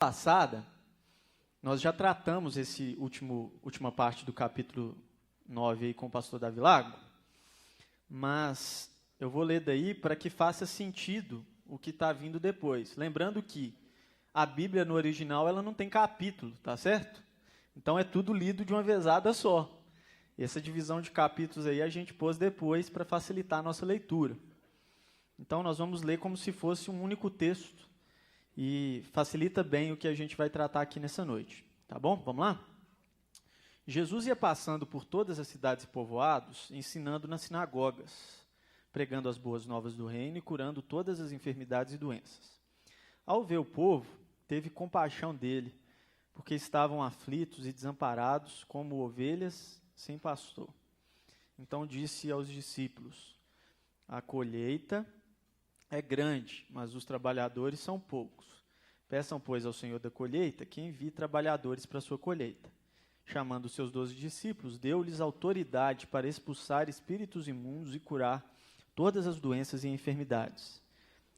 Passada, nós já tratamos última parte do capítulo 9 aí com o pastor Davi Lago, mas eu vou ler daí para que faça sentido o que está vindo depois. Lembrando que a Bíblia no original ela não tem capítulo, tá certo? Então é tudo lido de uma vezada só. Essa divisão de capítulos aí a gente pôs depois para facilitar a nossa leitura. Então nós vamos ler como se fosse um único texto e facilita bem o que a gente vai tratar aqui nessa noite. Tá bom? Vamos lá? Jesus ia passando por todas as cidades e povoados, ensinando nas sinagogas, pregando as boas novas do reino e curando todas as enfermidades e doenças. Ao ver o povo, teve compaixão dele, porque estavam aflitos e desamparados, como ovelhas sem pastor. Então disse aos discípulos: a colheita é grande, mas os trabalhadores são poucos. Peçam, pois, ao Senhor da colheita que envie trabalhadores para a sua colheita. Chamando os seus 12 discípulos, deu-lhes autoridade para expulsar espíritos imundos e curar todas as doenças e enfermidades.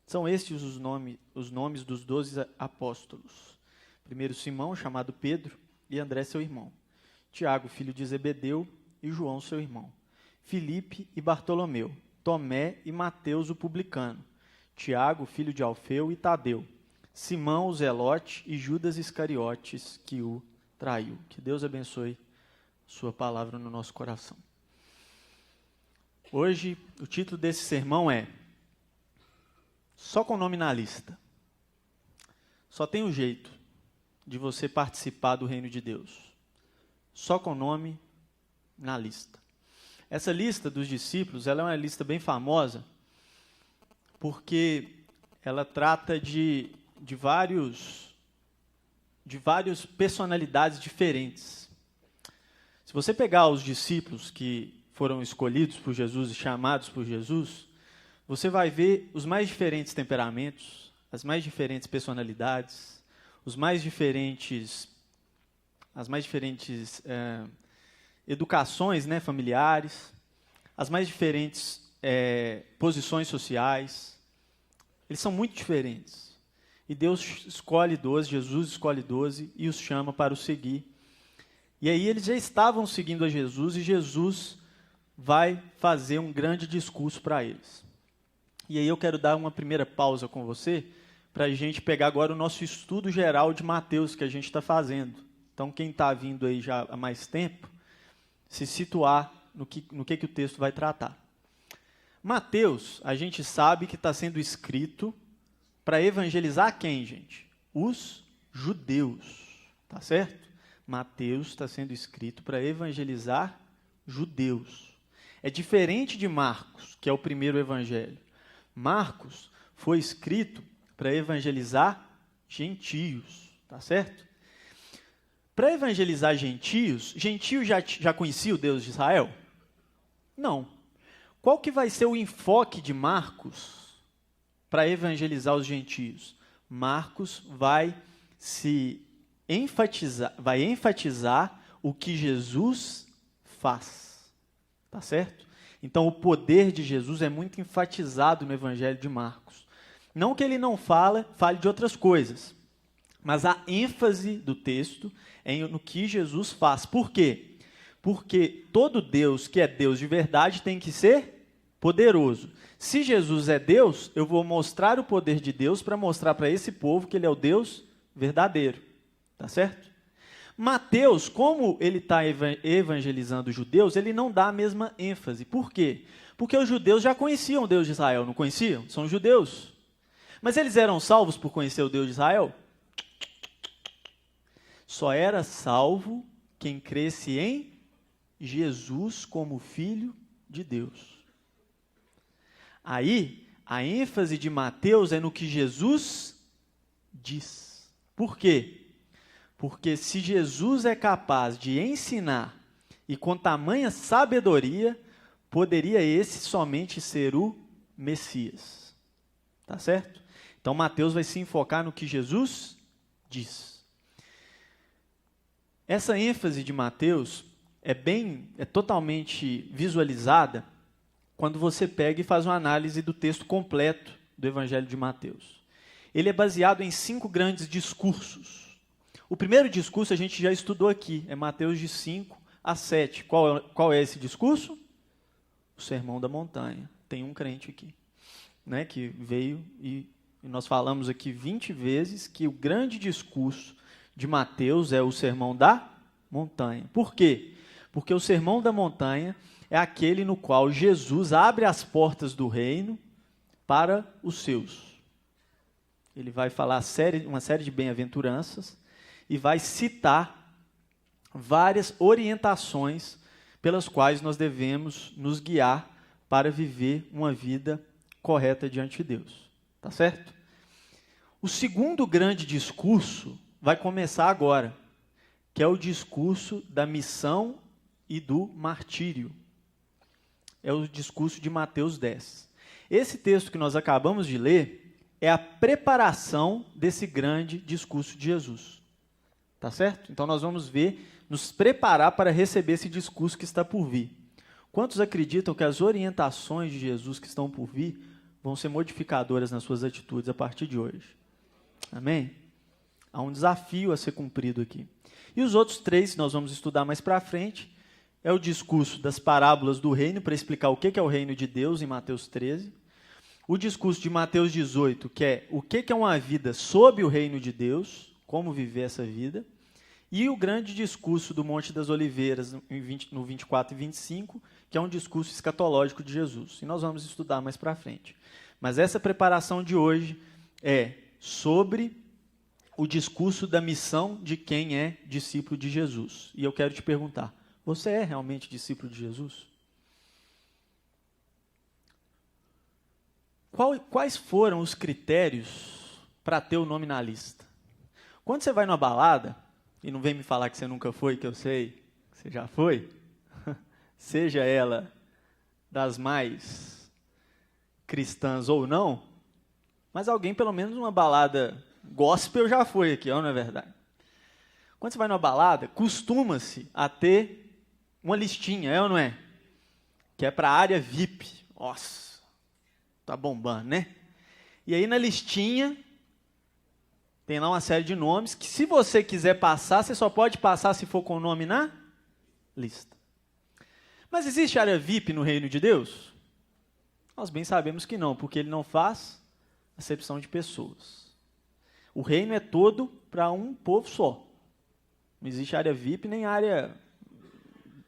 São estes os nomes dos 12 apóstolos. Primeiro Simão, chamado Pedro, e André, seu irmão. Tiago, filho de Zebedeu, e João, seu irmão. Filipe e Bartolomeu. Tomé e Mateus, o publicano. Tiago, filho de Alfeu, e Tadeu. Simão, o Zelote, e Judas Iscariotes, que o traiu. Que Deus abençoe sua palavra no nosso coração. Hoje, o título desse sermão é Só com nome na lista. Só tem um jeito de você participar do reino de Deus. Só com nome na lista. Essa lista dos discípulos, ela é uma lista bem famosa, porque ela trata de várias personalidades diferentes. Se você pegar os discípulos que foram escolhidos por Jesus e chamados por Jesus, você vai ver os mais diferentes temperamentos, as mais diferentes personalidades, as mais diferentes educações, né, familiares, as mais diferentes posições sociais. Eles são muito diferentes. E Deus escolhe 12, Jesus escolhe 12 e os chama para o seguir. E aí eles já estavam seguindo a Jesus e Jesus vai fazer um grande discurso para eles. E aí eu quero dar uma primeira pausa com você para a gente pegar agora o nosso estudo geral de Mateus que a gente está fazendo. Então quem está vindo aí já há mais tempo, se situar no que o texto vai tratar. Mateus, a gente sabe que está sendo escrito para evangelizar quem, gente? Os judeus, tá certo? Mateus está sendo escrito para evangelizar judeus. É diferente de Marcos, que é o primeiro evangelho. Marcos foi escrito para evangelizar gentios, tá certo? Para evangelizar gentios já conhecia o Deus de Israel? Não. Qual que vai ser o enfoque de Marcos para evangelizar os gentios? Marcos vai enfatizar o que Jesus faz. Tá certo? Então, o poder de Jesus é muito enfatizado no Evangelho de Marcos. Não que ele não fale de outras coisas, mas a ênfase do texto é no que Jesus faz. Por quê? Porque todo Deus que é Deus de verdade tem que ser poderoso. Se Jesus é Deus, eu vou mostrar o poder de Deus para mostrar para esse povo que ele é o Deus verdadeiro. Tá certo? Mateus, como ele está evangelizando os judeus, ele não dá a mesma ênfase. Por quê? Porque os judeus já conheciam o Deus de Israel, não conheciam? São judeus. Mas eles eram salvos por conhecer o Deus de Israel? Só era salvo quem cresce em Jesus como Filho de Deus. Aí, a ênfase de Mateus é no que Jesus diz. Por quê? Porque se Jesus é capaz de ensinar e com tamanha sabedoria, poderia esse somente ser o Messias. Tá certo? Então, Mateus vai se enfocar no que Jesus diz. Essa ênfase de Mateus é totalmente visualizada quando você pega e faz uma análise do texto completo do Evangelho de Mateus. ele é baseado em 5 grandes discursos. O primeiro discurso a gente já estudou aqui, é Mateus de 5 a 7. Qual é esse discurso? O Sermão da Montanha. Tem um crente aqui, né, que veio e nós falamos aqui 20 vezes que o grande discurso de Mateus é o Sermão da Montanha. Por quê? Porque o Sermão da Montanha é aquele no qual Jesus abre as portas do reino para os seus. Ele vai falar uma série de bem-aventuranças e vai citar várias orientações pelas quais nós devemos nos guiar para viver uma vida correta diante de Deus. Tá certo? O segundo grande discurso vai começar agora, que é o discurso da missão e do martírio. É o discurso de Mateus 10. Esse texto que nós acabamos de ler é a preparação desse grande discurso de Jesus. Tá certo? Então nós vamos nos preparar para receber esse discurso que está por vir. Quantos acreditam que as orientações de Jesus que estão por vir vão ser modificadoras nas suas atitudes a partir de hoje? Amém? Há um desafio a ser cumprido aqui. E os outros 3, que nós vamos estudar mais para frente, é o discurso das parábolas do reino, para explicar o que é o reino de Deus, em Mateus 13. O discurso de Mateus 18, que é o que é uma vida sob o reino de Deus, como viver essa vida. E o grande discurso do Monte das Oliveiras, no 24 e 25, que é um discurso escatológico de Jesus. E nós vamos estudar mais para frente. Mas essa preparação de hoje é sobre o discurso da missão de quem é discípulo de Jesus. E eu quero te perguntar, você é realmente discípulo de Jesus? Quais foram os critérios para ter o nome na lista? Quando você vai numa balada, e não vem me falar que você nunca foi, que eu sei que você já foi, seja ela das mais cristãs ou não, mas alguém, pelo menos numa balada gospel, já foi aqui, não é verdade? Quando você vai numa balada, costuma-se a ter uma listinha, é ou não é? Que é para a área VIP. Nossa, tá bombando, né? E aí na listinha tem lá uma série de nomes que, se você quiser passar, você só pode passar se for com o nome na lista. Mas existe área VIP no reino de Deus? Nós bem sabemos que não, porque ele não faz acepção de pessoas. O reino é todo para um povo só. Não existe área VIP nem área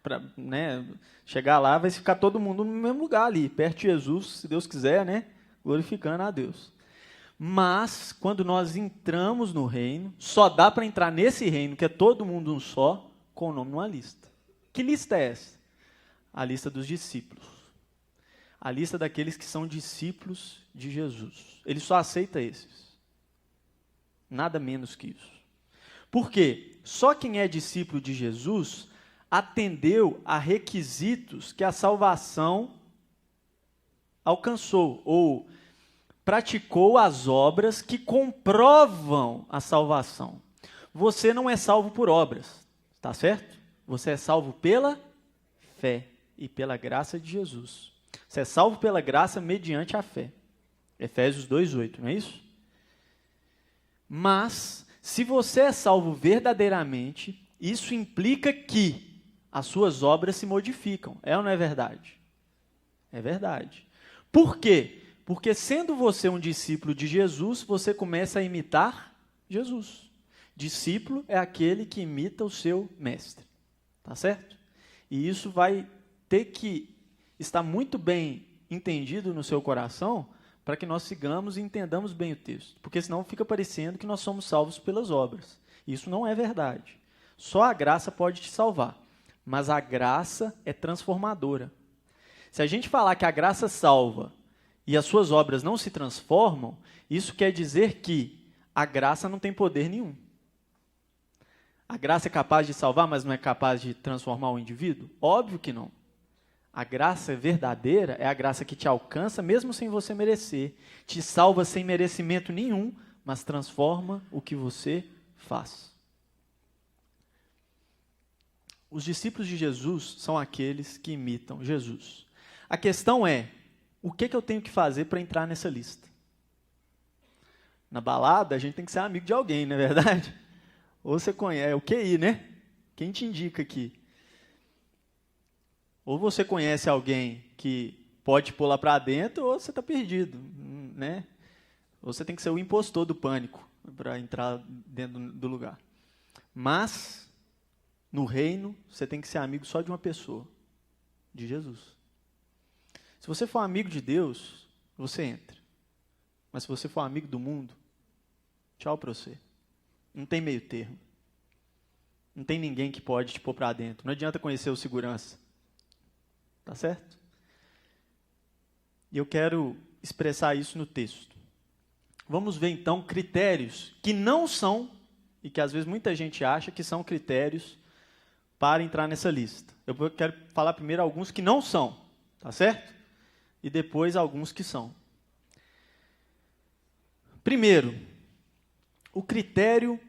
para, né, chegar lá, vai ficar todo mundo no mesmo lugar ali, perto de Jesus, se Deus quiser, né, glorificando a Deus. Mas, quando nós entramos no reino, só dá para entrar nesse reino, que é todo mundo um só, com o nome numa lista. Que lista é essa? A lista dos discípulos. A lista daqueles que são discípulos de Jesus. Ele só aceita esses. Nada menos que isso. Por quê? Só quem é discípulo de Jesus atendeu a requisitos que a salvação alcançou, ou praticou as obras que comprovam a salvação. Você não é salvo por obras, tá certo? Você é salvo pela fé e pela graça de Jesus. Você é salvo pela graça mediante a fé. Efésios 2:8, não é isso? Mas, se você é salvo verdadeiramente, isso implica que as suas obras se modificam. É ou não é verdade? É verdade. Por quê? Porque, sendo você um discípulo de Jesus, você começa a imitar Jesus. Discípulo é aquele que imita o seu mestre. Tá certo? E isso vai ter que estar muito bem entendido no seu coração para que nós sigamos e entendamos bem o texto. Porque senão fica parecendo que nós somos salvos pelas obras. Isso não é verdade. Só a graça pode te salvar. Mas a graça é transformadora. Se a gente falar que a graça salva e as suas obras não se transformam, isso quer dizer que a graça não tem poder nenhum. A graça é capaz de salvar, mas não é capaz de transformar o indivíduo? Óbvio que não. A graça verdadeira é a graça que te alcança mesmo sem você merecer, te salva sem merecimento nenhum, mas transforma o que você faz. Os discípulos de Jesus são aqueles que imitam Jesus. A questão é, o que eu tenho que fazer para entrar nessa lista? na balada, a gente tem que ser amigo de alguém, não é verdade? Ou você conhece, é o QI, né? Quem te indica aqui? Ou você conhece alguém que pode te pôr lá para dentro, ou você está perdido, né? Ou você tem que ser o impostor do pânico para entrar dentro do lugar. Mas, no reino, você tem que ser amigo só de uma pessoa, de Jesus. Se você for amigo de Deus, você entra. Mas se você for amigo do mundo, tchau para você. Não tem meio termo. Não tem ninguém que pode te pôr para dentro. Não adianta conhecer o segurança. Tá certo? E eu quero expressar isso no texto. Vamos ver então critérios que não são, e que às vezes muita gente acha que são critérios para entrar nessa lista. Eu quero falar primeiro alguns que não são, tá certo? E depois alguns que são. Primeiro, o critério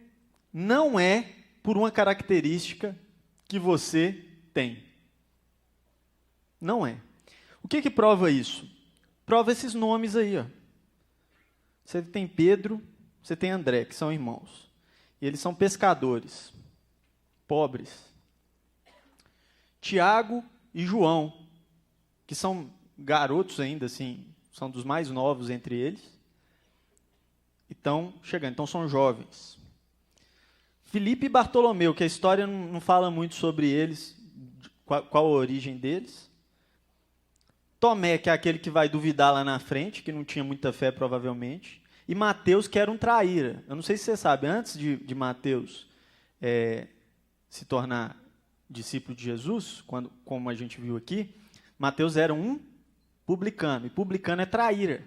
não é por uma característica que você tem. Não é. O que prova isso? Prova esses nomes aí, ó. Você tem Pedro, você tem André, que são irmãos. E eles são pescadores, pobres. Tiago e João, que são garotos ainda, assim, são dos mais novos entre eles. E estão chegando, então são jovens. Filipe e Bartolomeu, que a história não fala muito sobre eles, qual a origem deles. Tomé, que é aquele que vai duvidar lá na frente, que não tinha muita fé provavelmente. E Mateus, que era um traíra. Eu não sei se você sabe, antes de Mateus se tornar discípulo de Jesus, como a gente viu aqui, Mateus era um publicano. E publicano é traíra.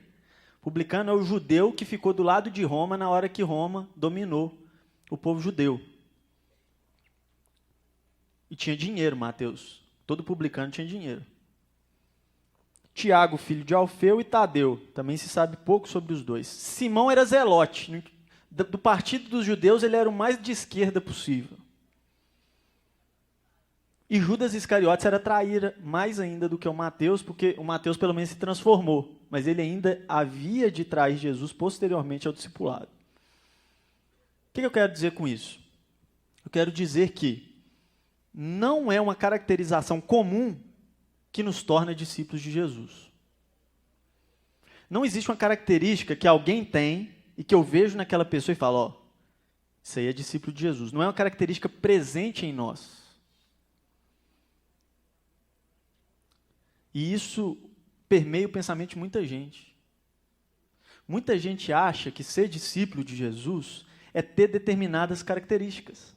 Publicano é o judeu que ficou do lado de Roma na hora que Roma dominou o povo judeu. E tinha dinheiro, Mateus. Todo publicano tinha dinheiro. Tiago, filho de Alfeu, e Tadeu. Também se sabe pouco sobre os dois. Simão era zelote. Do partido dos judeus, ele era o mais de esquerda possível. E Judas Iscariotes era traíra mais ainda do que o Mateus, porque o Mateus pelo menos se transformou. Mas ele ainda havia de trair Jesus posteriormente ao discipulado. O que eu quero dizer com isso? Eu quero dizer que não é uma caracterização comum que nos torna discípulos de Jesus. Não existe uma característica que alguém tem e que eu vejo naquela pessoa e falo, ó, isso aí é discípulo de Jesus. Não é uma característica presente em nós. E isso permeia o pensamento de muita gente. Muita gente acha que ser discípulo de Jesus é ter determinadas características.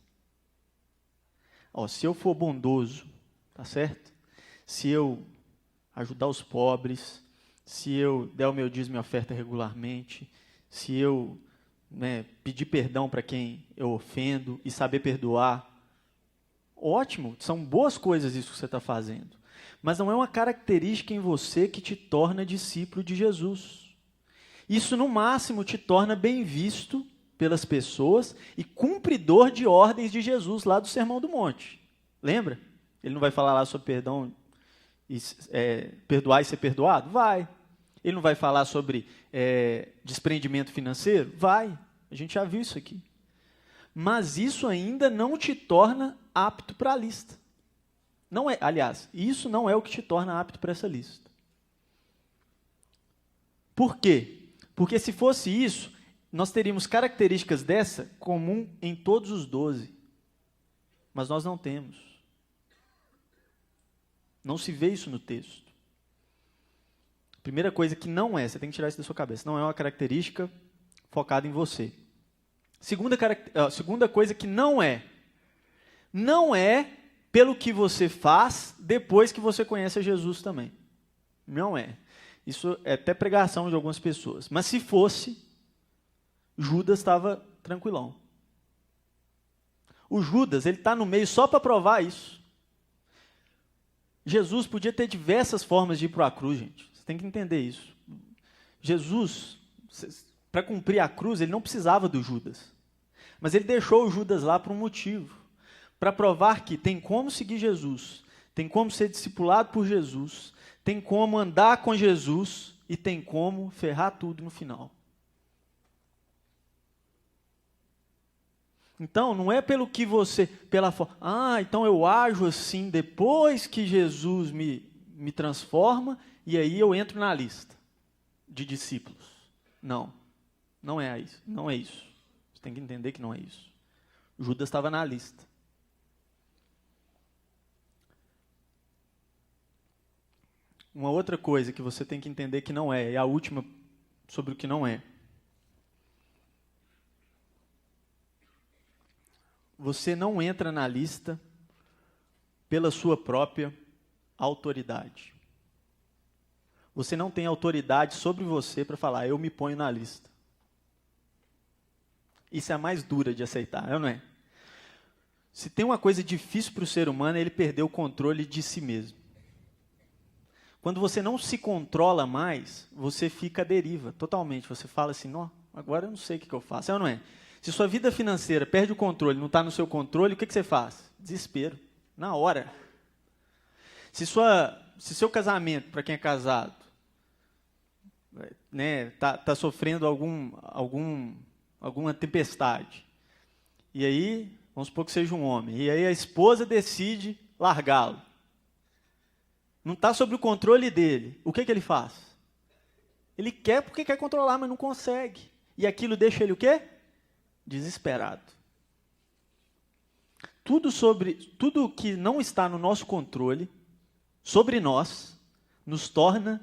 Ó, se eu for bondoso, tá certo? Se eu ajudar os pobres, se eu der o meu dízimo e oferta regularmente, se eu pedir perdão para quem eu ofendo e saber perdoar, ótimo, são boas coisas isso que você está fazendo. Mas não é uma característica em você que te torna discípulo de Jesus. Isso, no máximo, te torna bem visto pelas pessoas e cumpridor de ordens de Jesus lá do Sermão do Monte. Lembra? Ele não vai falar lá sobre perdão, perdoar e ser perdoado? Vai. Ele não vai falar sobre desprendimento financeiro? Vai. A gente já viu isso aqui. Mas isso ainda não te torna apto para a lista. Não é, aliás, isso não é o que te torna apto para essa lista. Por quê? Porque se fosse isso, nós teríamos características dessa comum em todos os 12. Mas nós não temos. Não se vê isso no texto. Primeira coisa que não é, você tem que tirar isso da sua cabeça, não é uma característica focada em você. Segunda coisa que não é pelo que você faz depois que você conhece a Jesus também. Não é. Isso é até pregação de algumas pessoas. Mas se fosse, Judas estava tranquilão. O Judas, ele está no meio só para provar isso. Jesus podia ter diversas formas de ir para a cruz, gente. Você tem que entender isso. Jesus, para cumprir a cruz, ele não precisava do Judas. Mas ele deixou o Judas lá por um motivo. Para provar que tem como seguir Jesus, tem como ser discipulado por Jesus, tem como andar com Jesus e tem como ferrar tudo no final. Então, não é pelo que você, então eu ajo assim depois que Jesus me transforma e aí eu entro na lista de discípulos. Não, não é isso. Não é isso. Você tem que entender que não é isso. Judas estava na lista. Uma outra coisa que você tem que entender que não é, e a última sobre o que não é. Você não entra na lista pela sua própria autoridade. Você não tem autoridade sobre você para falar, eu me ponho na lista. Isso é a mais dura de aceitar, não é? Se tem uma coisa difícil para o ser humano, é ele perder o controle de si mesmo. Quando você não se controla mais, você fica à deriva, totalmente. Você fala assim, não, agora eu não sei o que eu faço, é ou não é? Se sua vida financeira perde o controle, não está no seu controle, o que você faz? Desespero, na hora. Se seu casamento, para quem é casado, né, tá sofrendo alguma tempestade, e aí, vamos supor que seja um homem, e aí a esposa decide largá-lo. Não está sob o controle dele. O que ele faz? Ele quer porque quer controlar, mas não consegue. E aquilo deixa ele o quê? Desesperado. Tudo que não está no nosso controle, sobre nós, nos torna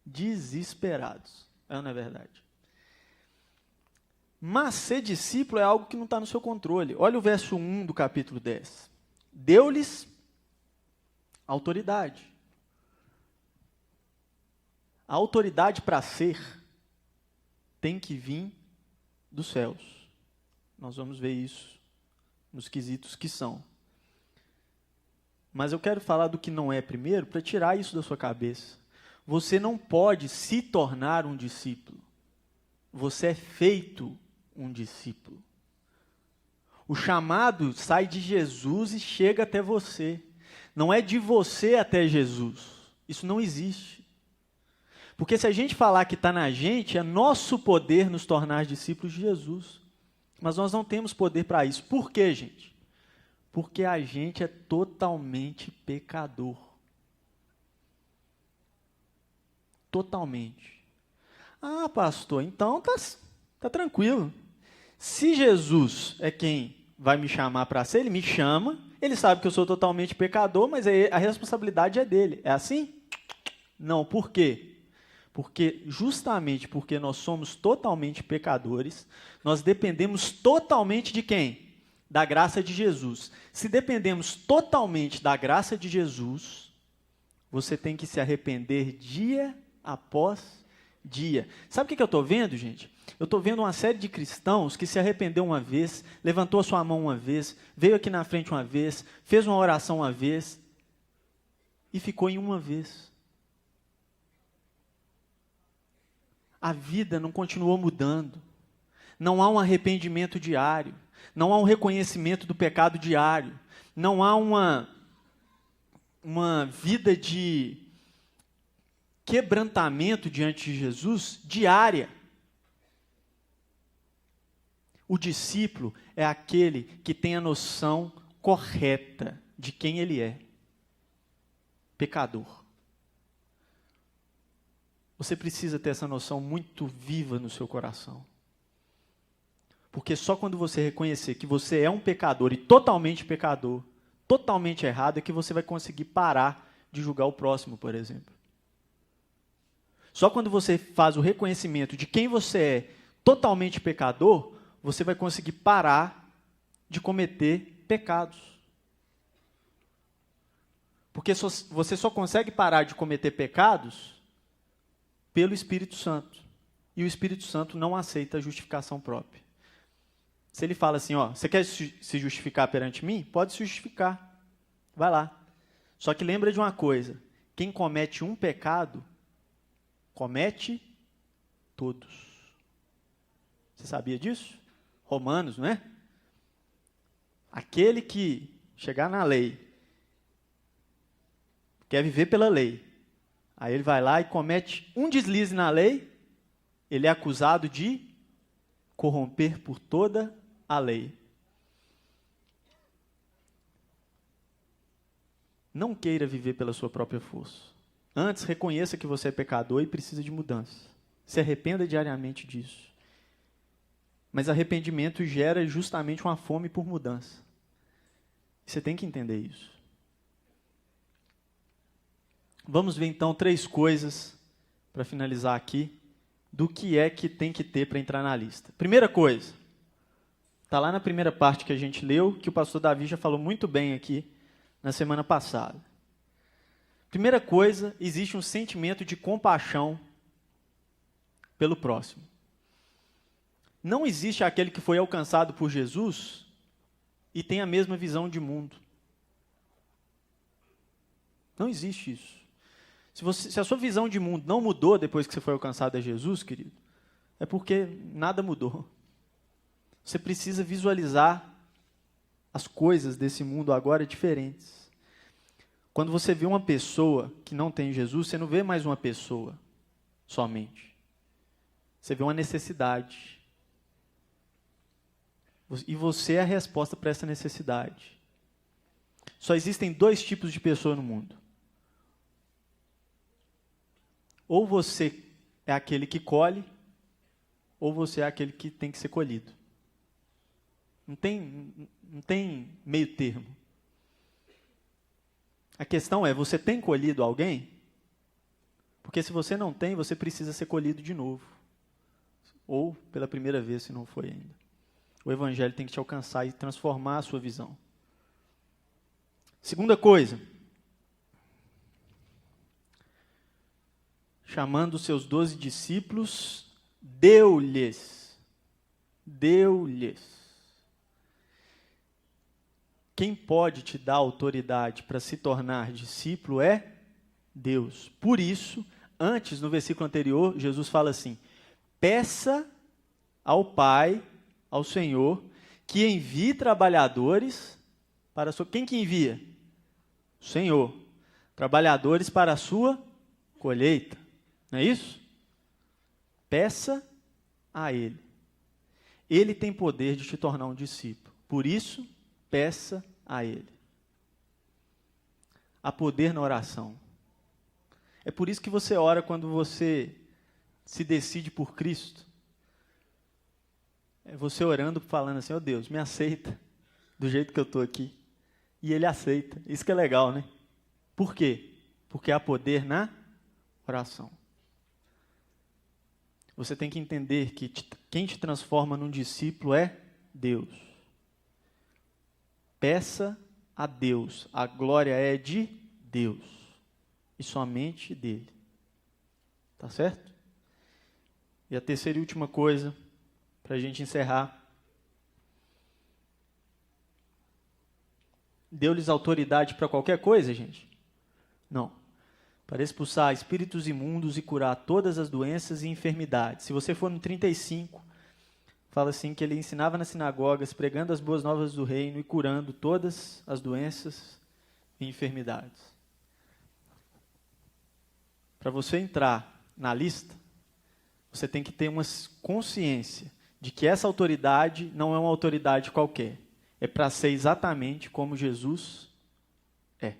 desesperados. Não é verdade? Mas ser discípulo é algo que não está no seu controle. Olha o verso 1 do capítulo 10. Deu-lhes autoridade. A autoridade para ser tem que vir dos céus. Nós vamos ver isso nos quesitos que são. Mas eu quero falar do que não é primeiro para tirar isso da sua cabeça. Você não pode se tornar um discípulo. Você é feito um discípulo. O chamado sai de Jesus e chega até você. Não é de você até Jesus. Isso não existe. Porque se a gente falar que está na gente, é nosso poder nos tornar discípulos de Jesus. Mas nós não temos poder para isso. Por quê, gente? Porque a gente é totalmente pecador. Totalmente. Ah, pastor, então tá tranquilo. Se Jesus é quem vai me chamar para ser, ele me chama, ele sabe que eu sou totalmente pecador, mas a responsabilidade é dele. É assim? Não, por quê? Justamente porque nós somos totalmente pecadores, nós dependemos totalmente de quem? Da graça de Jesus. Se dependemos totalmente da graça de Jesus, você tem que se arrepender dia após dia. Sabe o que eu estou vendo, gente? Eu estou vendo uma série de cristãos que se arrependeu uma vez, levantou a sua mão uma vez, veio aqui na frente uma vez, fez uma oração uma vez e ficou em uma vez. A vida não continuou mudando. Não há um arrependimento diário. Não há um reconhecimento do pecado diário. Não há uma vida de quebrantamento diante de Jesus diária. O discípulo é aquele que tem a noção correta de quem ele é. Pecador. Você precisa ter essa noção muito viva no seu coração. Porque só quando você reconhecer que você é um pecador e totalmente pecador, totalmente errado, é que você vai conseguir parar de julgar o próximo, por exemplo. Só quando você faz o reconhecimento de quem você é totalmente pecador, você vai conseguir parar de cometer pecados. Porque você só consegue parar de cometer pecados pelo Espírito Santo. E o Espírito Santo não aceita a justificação própria. Se ele fala assim, você quer se justificar perante mim? Pode se justificar. Vai lá. Só que lembra de uma coisa. Quem comete um pecado, comete todos. Você sabia disso? Romanos, não é? Aquele que chegar na lei, quer viver pela lei, aí ele vai lá e comete um deslize na lei, ele é acusado de corromper por toda a lei. Não queira viver pela sua própria força. Antes, reconheça que você é pecador e precisa de mudança. Se arrependa diariamente disso. Mas arrependimento gera justamente uma fome por mudança. Você tem que entender isso. Vamos ver então 3 coisas, para finalizar aqui, do que é que tem que ter para entrar na lista. Primeira coisa, está lá na primeira parte que a gente leu, que o pastor Davi já falou muito bem aqui na semana passada. Primeira coisa, existe um sentimento de compaixão pelo próximo. Não existe aquele que foi alcançado por Jesus e tem a mesma visão de mundo. Não existe isso. Se a sua visão de mundo não mudou depois que você foi alcançado a Jesus, querido, é porque nada mudou. Você precisa visualizar as coisas desse mundo agora diferentes. Quando você vê uma pessoa que não tem Jesus, você não vê mais uma pessoa somente. Você vê uma necessidade. E você é a resposta para essa necessidade. Só existem 2 tipos de pessoa no mundo. Ou você é aquele que colhe, ou você é aquele que tem que ser colhido. Não tem meio termo. A questão é, você tem colhido alguém? Porque se você não tem, você precisa ser colhido de novo. Ou pela primeira vez, se não foi ainda. O Evangelho tem que te alcançar e transformar a sua visão. Segunda coisa. Chamando os seus 12 discípulos, deu-lhes. Quem pode te dar autoridade para se tornar discípulo é Deus. Por isso, antes, no versículo anterior, Jesus fala assim: peça ao Pai, ao Senhor, que envie trabalhadores para a sua... Quem que envia? O Senhor. Trabalhadores para a sua colheita. Não é isso? Peça a Ele. Ele tem poder de te tornar um discípulo. Por isso, peça a Ele. Há poder na oração. É por isso que você ora quando você se decide por Cristo. É você orando, falando assim: ó Deus, me aceita do jeito que eu estou aqui. E Ele aceita. Isso que é legal, né? Por quê? Porque há poder na oração. Você tem que entender que quem te transforma num discípulo é Deus. Peça a Deus. A glória é de Deus. E somente dele. Tá certo? E a terceira e última coisa, para a gente encerrar. Deu-lhes autoridade para qualquer coisa, gente? Não. Para expulsar espíritos imundos e curar todas as doenças e enfermidades. Se você for no 35, fala assim que ele ensinava nas sinagogas, pregando as boas novas do reino e curando todas as doenças e enfermidades. Para você entrar na lista, você tem que ter uma consciência de que essa autoridade não é uma autoridade qualquer. É para ser exatamente como Jesus é.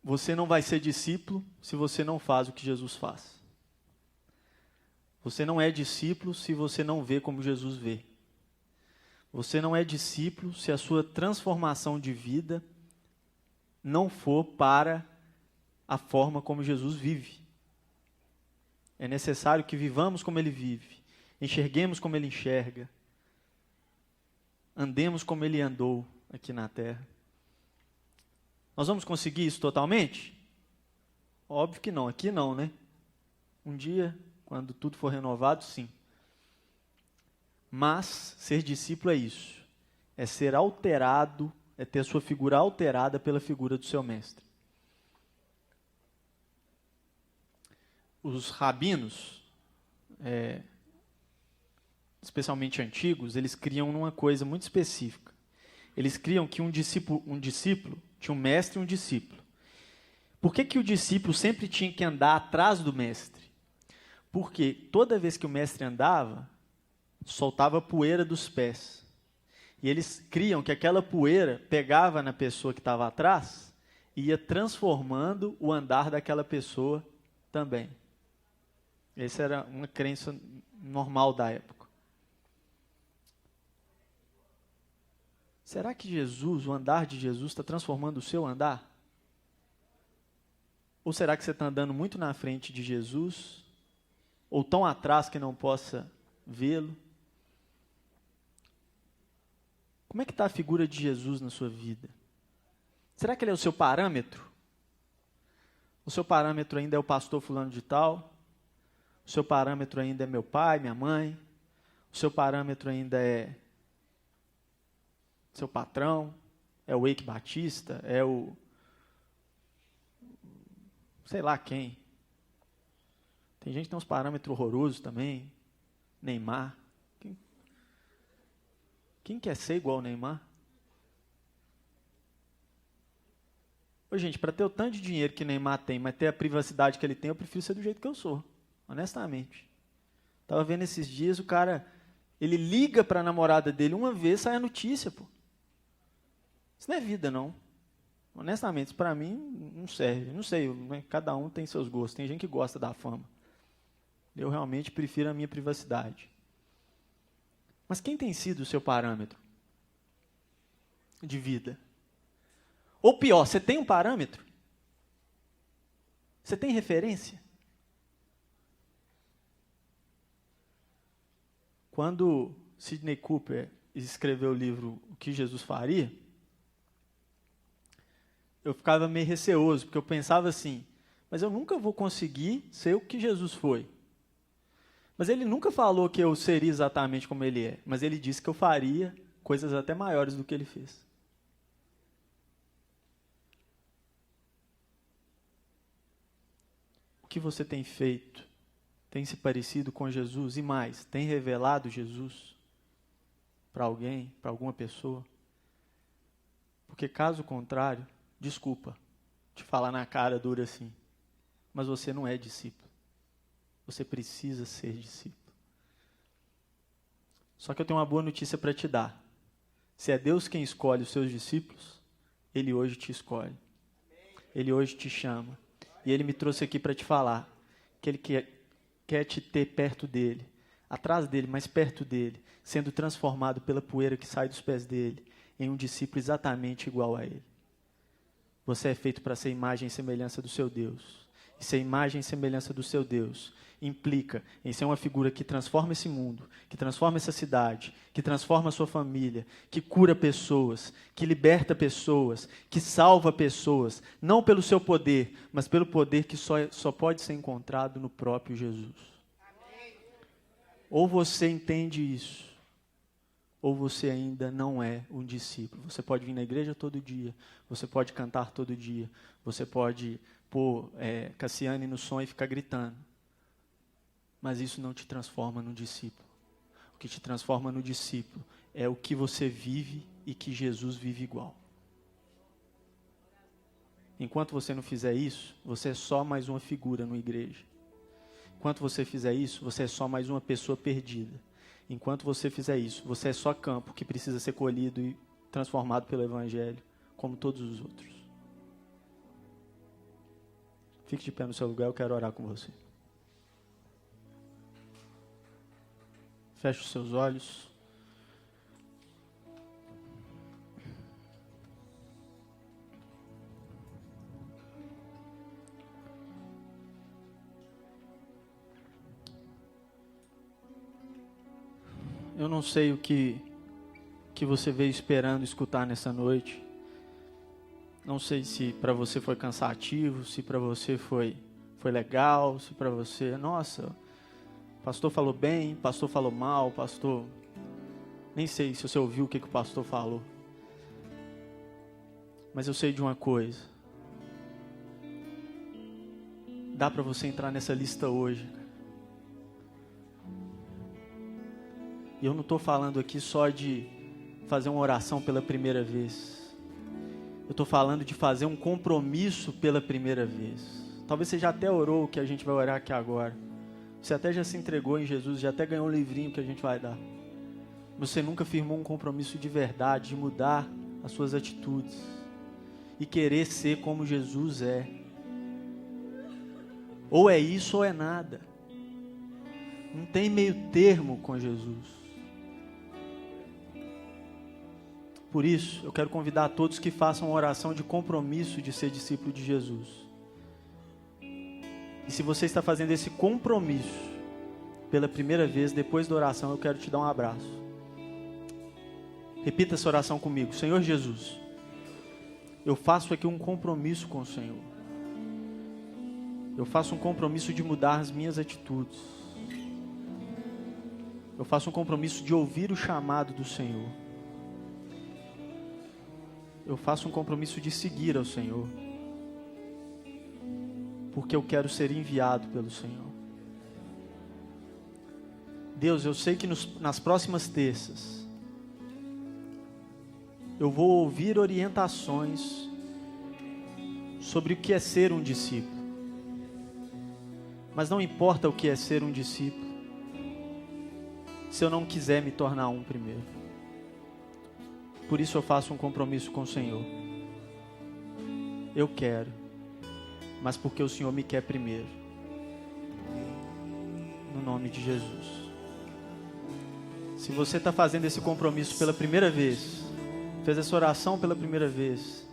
Você não vai ser discípulo se você não faz o que Jesus faz. Você não é discípulo se você não vê como Jesus vê. Você não é discípulo se a sua transformação de vida não for para a forma como Jesus vive. É necessário que vivamos como Ele vive, enxerguemos como Ele enxerga, andemos como Ele andou aqui na terra. Nós vamos conseguir isso totalmente? Óbvio que não, aqui não, né? Um dia, quando tudo for renovado, sim. Mas ser discípulo é isso, é ser alterado, é ter a sua figura alterada pela figura do seu mestre. Os rabinos, especialmente antigos, eles criam uma coisa muito específica. Eles criam que um discípulo tinha um mestre e um discípulo. Por que o discípulo sempre tinha que andar atrás do mestre? Porque toda vez que o mestre andava, soltava poeira dos pés. E eles criam que aquela poeira pegava na pessoa que estava atrás e ia transformando o andar daquela pessoa também. Essa era uma crença normal da época. Será que Jesus, o andar de Jesus, está transformando o seu andar? Ou será que você está andando muito na frente de Jesus, ou tão atrás que não possa vê-lo? Como é que está a figura de Jesus na sua vida? Será que ele é o seu parâmetro? O seu parâmetro ainda é o pastor fulano de tal? O seu parâmetro ainda é meu pai, minha mãe? O seu parâmetro ainda é seu patrão? É o Eike Batista? É o... sei lá quem. Tem gente que tem uns parâmetros horrorosos também. Neymar. Quem quer ser igual ao Neymar? Ô, gente, para ter o tanto de dinheiro que o Neymar tem, mas ter a privacidade que ele tem, eu prefiro ser do jeito que eu sou. Honestamente. Estava vendo esses dias, o cara, ele liga para a namorada dele uma vez, sai a notícia, pô. Isso não é vida, não. Honestamente, isso para mim não serve. Não sei, né? Cada um tem seus gostos. Tem gente que gosta da fama. Eu realmente prefiro a minha privacidade. Mas quem tem sido o seu parâmetro de vida? Ou pior, você tem um parâmetro? Você tem referência? Quando Sidney Cooper escreveu o livro O que Jesus Faria, eu ficava meio receoso, porque eu pensava assim, mas eu nunca vou conseguir ser o que Jesus foi. Mas ele nunca falou que eu seria exatamente como ele é, mas ele disse que eu faria coisas até maiores do que ele fez. O que você tem feito tem se parecido com Jesus e mais, tem revelado Jesus para alguém, para alguma pessoa? Porque caso contrário, desculpa te falar na cara dura assim, mas você não é discípulo. Você precisa ser discípulo. Só que eu tenho uma boa notícia para te dar. Se é Deus quem escolhe os seus discípulos, Ele hoje te escolhe. Ele hoje te chama. E Ele me trouxe aqui para te falar que Ele quer te ter perto dEle, atrás dEle, mas perto dEle, sendo transformado pela poeira que sai dos pés dEle, em um discípulo exatamente igual a Ele. Você é feito para ser imagem e semelhança do seu Deus. E ser imagem e semelhança do seu Deus implica em ser uma figura que transforma esse mundo, que transforma essa cidade, que transforma a sua família, que cura pessoas, que liberta pessoas, que salva pessoas, não pelo seu poder, mas pelo poder que só pode ser encontrado no próprio Jesus. Ou você entende isso, ou você ainda não é um discípulo. Você pode vir na igreja todo dia, você pode cantar todo dia, você pode pôr Cassiane no som e ficar gritando. Mas isso não te transforma num discípulo. O que te transforma no discípulo é o que você vive e que Jesus vive igual. Enquanto você não fizer isso, você é só mais uma figura numa igreja. Enquanto você fizer isso, você é só mais uma pessoa perdida. Enquanto você fizer isso, você é só campo que precisa ser colhido e transformado pelo Evangelho, como todos os outros. Fique de pé no seu lugar, eu quero orar com você. Feche os seus olhos. Eu não sei o que você veio esperando escutar nessa noite. Não sei se para você foi cansativo, se para você foi legal, se para você... Nossa, o pastor falou bem, o pastor falou mal, o pastor... Nem sei se você ouviu o que o pastor falou. Mas eu sei de uma coisa. Dá para você entrar nessa lista hoje. E eu não estou falando aqui só de fazer uma oração pela primeira vez. Eu estou falando de fazer um compromisso pela primeira vez. Talvez você já até orou o que a gente vai orar aqui agora. Você até já se entregou em Jesus, já até ganhou um livrinho que a gente vai dar. você nunca firmou um compromisso de verdade, de mudar as suas atitudes e querer ser como Jesus é. Ou é isso ou é nada. Não tem meio termo com Jesus. Por isso, eu quero convidar a todos que façam uma oração de compromisso de ser discípulo de Jesus. E se você está fazendo esse compromisso pela primeira vez, depois da oração, eu quero te dar um abraço. Repita essa oração comigo. Senhor Jesus, eu faço aqui um compromisso com o Senhor. Eu faço um compromisso de mudar as minhas atitudes. Eu faço um compromisso de ouvir o chamado do Senhor. Eu faço um compromisso de seguir ao Senhor. Porque eu quero ser enviado pelo Senhor. Deus, eu sei que nas próximas terças eu vou ouvir orientações sobre o que é ser um discípulo. Mas não importa o que é ser um discípulo, se eu não quiser me tornar um primeiro. Por isso eu faço um compromisso com o Senhor. Eu quero, mas porque o Senhor me quer primeiro. No nome de Jesus. Se você está fazendo esse compromisso pela primeira vez, fez essa oração pela primeira vez,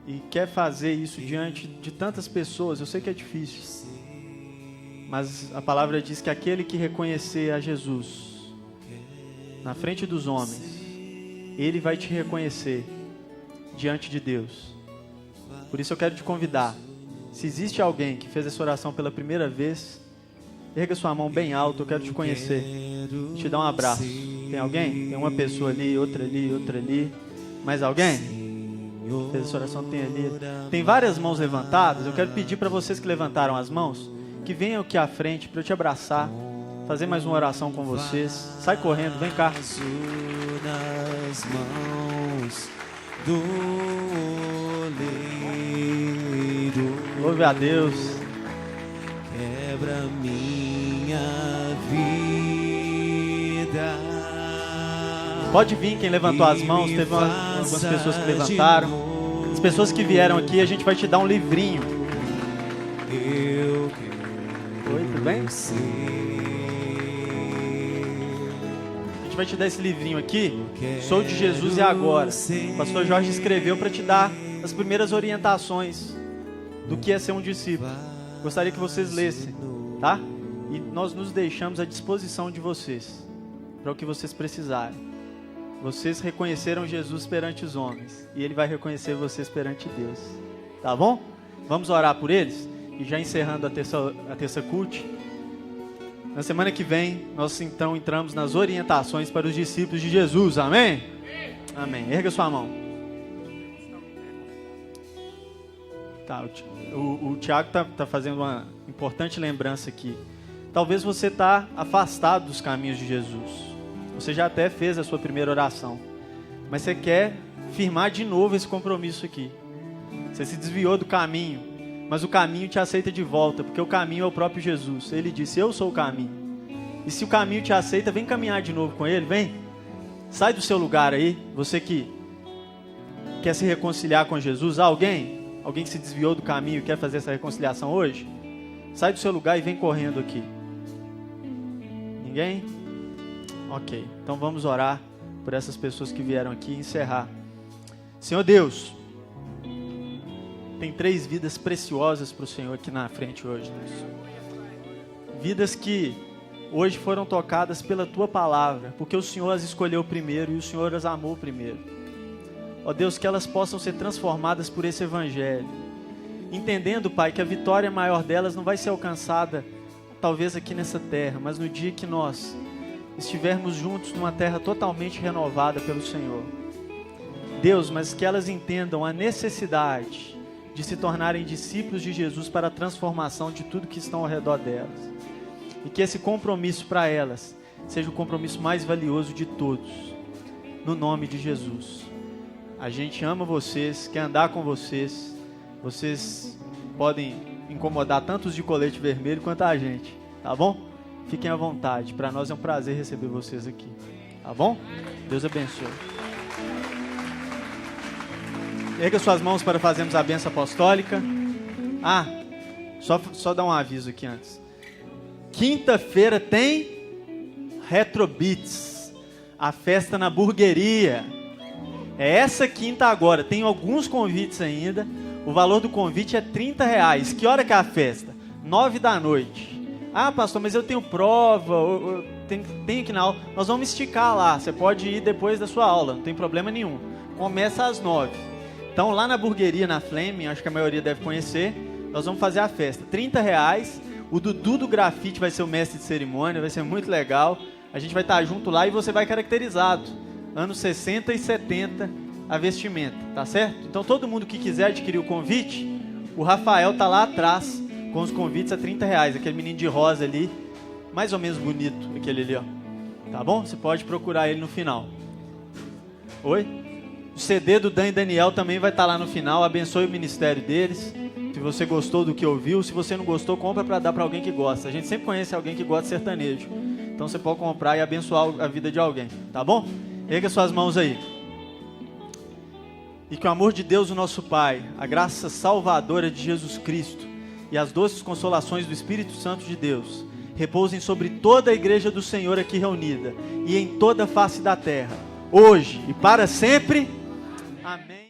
e quer fazer isso diante de tantas pessoas, eu sei que é difícil, mas a palavra diz que aquele que reconhecer a Jesus na frente dos homens, ele vai te reconhecer diante de Deus. Por isso eu quero te convidar, se existe alguém que fez essa oração pela primeira vez, erga sua mão bem alto, eu quero te conhecer, te dar um abraço. Tem alguém? Tem uma pessoa ali, outra ali, outra ali. Mais alguém? Fez essa oração, tem ali. Tem várias mãos levantadas. Eu quero pedir para vocês que levantaram as mãos, que venham aqui à frente para eu te abraçar, fazer mais uma oração com vocês. Sai correndo, vem cá. Nas mãos do oleiro. Louve a Deus. Quebra minha vida. Pode vir quem levantou as mãos. Teve algumas pessoas que levantaram. As pessoas que vieram aqui, a gente vai te dar um livrinho. Eu Oi, tudo bem? A gente vai te dar esse livrinho aqui. Sou de Jesus e agora. O pastor Jorge escreveu para te dar as primeiras orientações do que é ser um discípulo. Gostaria que vocês lessem, tá? E nós nos deixamos à disposição de vocês, para o que vocês precisarem. Vocês reconheceram Jesus perante os homens, e Ele vai reconhecer vocês perante Deus, tá bom? Vamos orar por eles? E já encerrando a terça cult, na semana que vem, nós então entramos nas orientações para os discípulos de Jesus, amém? Amém. Erga sua mão. Tá, o Tiago está fazendo uma importante lembrança aqui. Talvez você está afastado dos caminhos de Jesus. Você já até fez a sua primeira oração, mas você quer firmar de novo esse compromisso aqui. Você se desviou do caminho, mas o caminho te aceita de volta, porque o caminho é o próprio Jesus. Ele disse, eu sou o caminho. E se o caminho te aceita, vem caminhar de novo com Ele, vem. Sai do seu lugar aí, você que quer se reconciliar com Jesus. Alguém que se desviou do caminho e quer fazer essa reconciliação hoje? Sai do seu lugar e vem correndo aqui. Ninguém? Ok, então vamos orar por essas pessoas que vieram aqui e encerrar. Senhor Deus, tem 3 vidas preciosas para o Senhor aqui na frente hoje, Deus. Vidas que hoje foram tocadas pela Tua Palavra, porque o Senhor as escolheu primeiro e o Senhor as amou primeiro. Ó Deus, que elas possam ser transformadas por esse Evangelho, entendendo, Pai, que a vitória maior delas não vai ser alcançada talvez aqui nessa terra, mas no dia que nós estivermos juntos numa terra totalmente renovada pelo Senhor. Deus, mas que elas entendam a necessidade de se tornarem discípulos de Jesus para a transformação de tudo que estão ao redor delas. E que esse compromisso para elas seja o compromisso mais valioso de todos. No nome de Jesus. A gente ama vocês, quer andar com vocês. Vocês podem incomodar tanto os de colete vermelho quanto a gente, tá bom? Fiquem à vontade, para nós é um prazer receber vocês aqui. Tá bom? Deus abençoe. Erga suas mãos para fazermos a bênção apostólica. Só dar um aviso aqui antes. Quinta-feira tem Retrobits, a festa na Burgueria. É essa quinta agora. Tem alguns convites ainda. O valor do convite é R$30. Que hora que é a festa? 9h. Pastor, mas eu tenho prova, eu tenho que ir na aula. Nós vamos esticar lá. Você pode ir depois da sua aula, não tem problema nenhum. Começa às 9h. Então, lá na Burgueria, na Fleming, acho que a maioria deve conhecer, nós vamos fazer a festa. R$30. O Dudu do grafite vai ser o mestre de cerimônia, vai ser muito legal. A gente vai estar junto lá e você vai caracterizado. Anos 60 e 70, a vestimenta, tá certo? Então, todo mundo que quiser adquirir o convite, o Rafael tá lá atrás, com os convites a R$30. Aquele menino de rosa ali, mais ou menos bonito, aquele ali, ó. Tá bom? Você pode procurar ele no final. Oi? O CD do Dan e Daniel também vai estar lá no final. Abençoe o ministério deles. Se você gostou do que ouviu, se você não gostou, compra para dar para alguém que gosta. A gente sempre conhece alguém que gosta de sertanejo. Então você pode comprar e abençoar a vida de alguém. Tá bom? Erga suas mãos aí. E que o amor de Deus, o nosso Pai, a graça salvadora de Jesus Cristo e as doces consolações do Espírito Santo de Deus repousem sobre toda a igreja do Senhor aqui reunida e em toda a face da terra, hoje e para sempre. Amém.